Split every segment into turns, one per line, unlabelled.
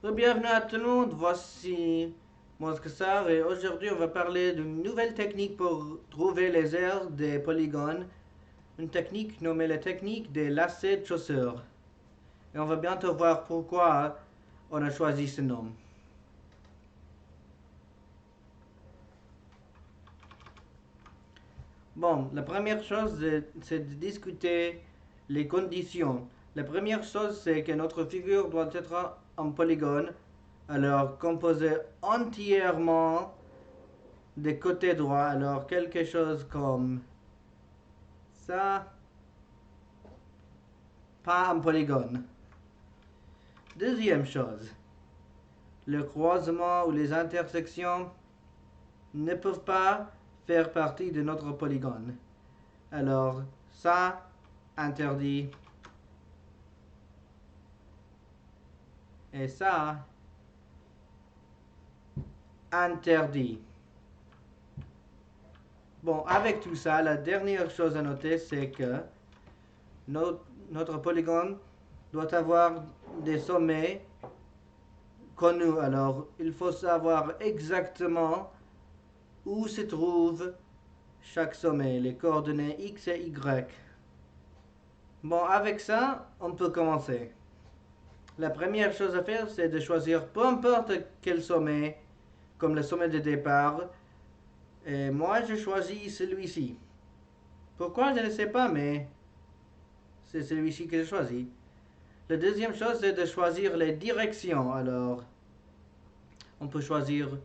Bienvenue à tout le monde, voici Moscassar et aujourd'hui on va parler d'une nouvelle technique pour trouver les aires des polygones, une technique nommée la technique des lacets de chaussures. Et on va bientôt voir pourquoi on a choisi ce nom. Bon, la première chose c'est de discuter les conditions. La première chose c'est que notre figure doit être en polygone, alors composé entièrement des côtés droits, alors quelque chose comme ça, pas un polygone. Deuxième chose, le croisement ou les intersections ne peuvent pas faire partie de notre polygone. Alors, ça, interdit. Et ça, interdit. Bon, avec tout ça, la dernière chose à noter, c'est que notre polygone doit avoir des sommets connus. Alors, il faut savoir exactement où se trouve chaque sommet, les coordonnées X et Y. Bon, avec ça, on peut commencer. La première chose à faire, c'est de choisir peu importe quel sommet, comme le sommet de départ. Et moi, je choisis celui-ci. Pourquoi, je ne sais pas, mais c'est celui-ci que j'ai choisi. La deuxième chose, c'est de choisir les directions. Alors, on peut choisir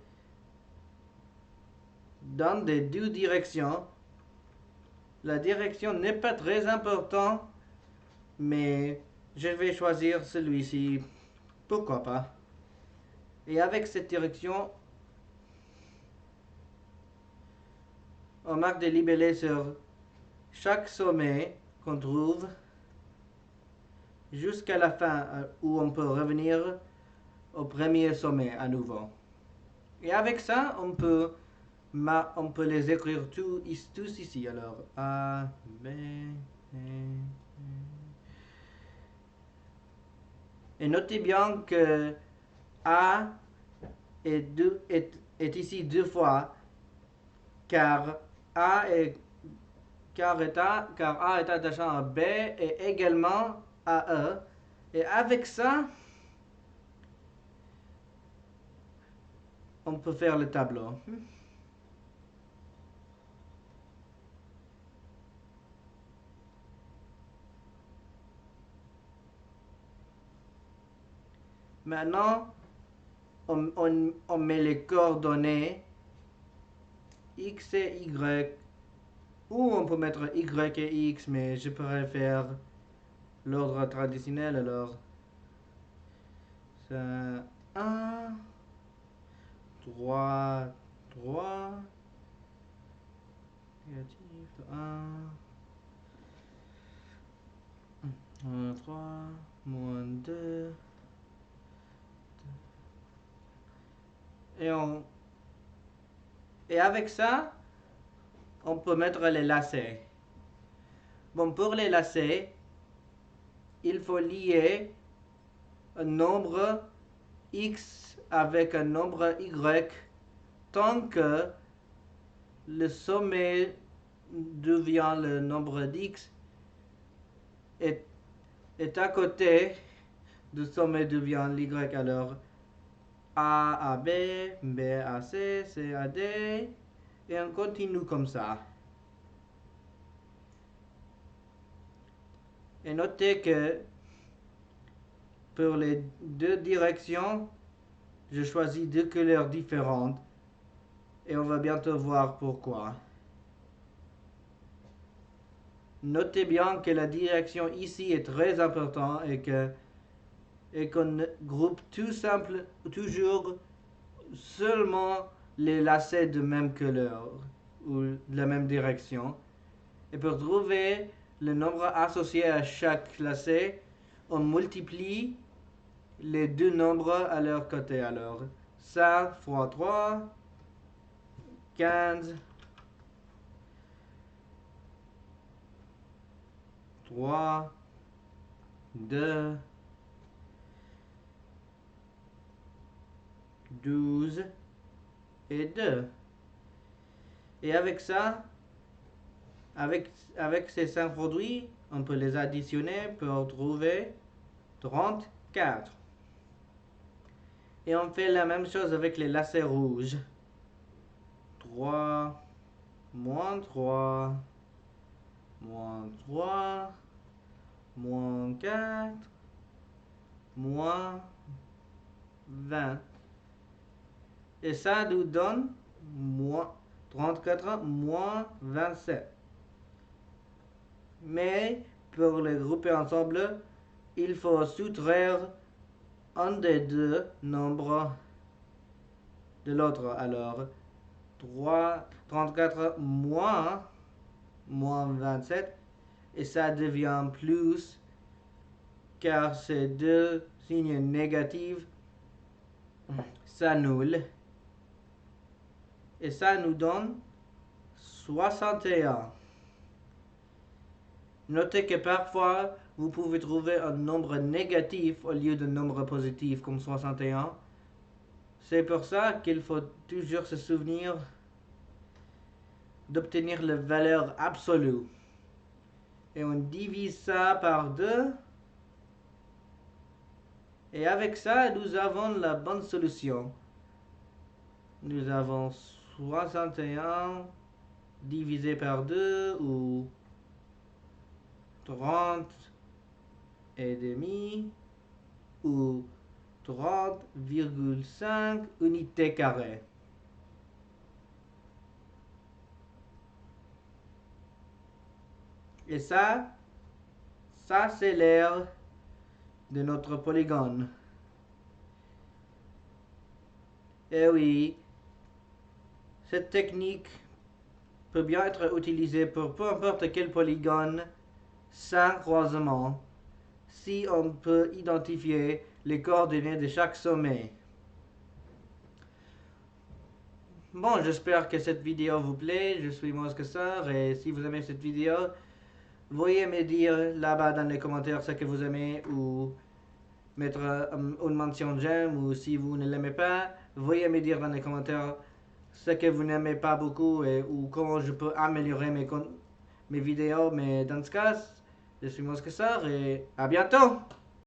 dans les deux directions. La direction n'est pas très importante, mais je vais choisir celui-ci. Pourquoi pas? Et avec cette direction, on marque des libellés sur chaque sommet qu'on trouve jusqu'à la fin où on peut revenir au premier sommet à nouveau. Et avec ça, on peut les écrire tous ici. Alors, A, B, C. Et notez bien que A est ici deux fois, car A est car A est attachant à B et également à E. Et avec ça, on peut faire le tableau. Maintenant, on met les coordonnées X et Y. Ou on peut mettre Y et X, mais je préfère l'ordre traditionnel. Alors, c'est 1, 3, 3, négatif 1, 3, moins 2. Et, et avec ça, on peut mettre les lacets. Bon, pour les lacets, il faut lier un nombre X avec un nombre Y tant que le sommet devient le nombre d'X est, est à côté du sommet devient l'Y. Alors, A à B, B à C, C à D, et on continue comme ça. Et notez que pour les deux directions, je choisis deux couleurs différentes et on va bientôt voir pourquoi. Notez bien que la direction ici est très importante et qu'on groupe toujours seulement les lacets de même couleur ou de la même direction. Et pour trouver le nombre associé à chaque lacet, on multiplie les deux nombres à leur côté. Alors, ça fois 3, 15, 3, 2, 12 et 2. Et avec ça, avec ces 5 produits, on peut les additionner pour trouver 34. Et on fait la même chose avec les lacets rouges. 3, moins 3, moins 3, moins 4, moins 20. Et ça nous donne moins 34 moins 27. Mais pour les grouper ensemble, il faut soustraire un des deux nombres de l'autre. Alors, 34 moins 27, et ça devient plus, car ces deux signes négatifs s'annulent. Et ça nous donne 61. Notez que parfois, vous pouvez trouver un nombre négatif au lieu d'un nombre positif comme 61. C'est pour ça qu'il faut toujours se souvenir d'obtenir la valeur absolue. Et on divise ça par 2. Et avec ça, nous avons la bonne solution. Nous avons 61 divisé par 2 ou 30 et demi ou 30,5 unités carrées. Et ça c'est l'aire de notre polygone. Et oui, cette technique peut bien être utilisée pour peu importe quel polygone sans croisement, si on peut identifier les coordonnées de chaque sommet. Bon, j'espère que cette vidéo vous plaît. Je suis Moscassar, et si vous aimez cette vidéo, veuillez me dire là-bas dans les commentaires ce que vous aimez, ou mettre une mention j'aime, ou si vous ne l'aimez pas, veuillez me dire dans les commentaires ce que vous n'aimez pas beaucoup, ou comment je peux améliorer mes vidéos. Mais dans ce cas, je suis Moscassar, et à bientôt!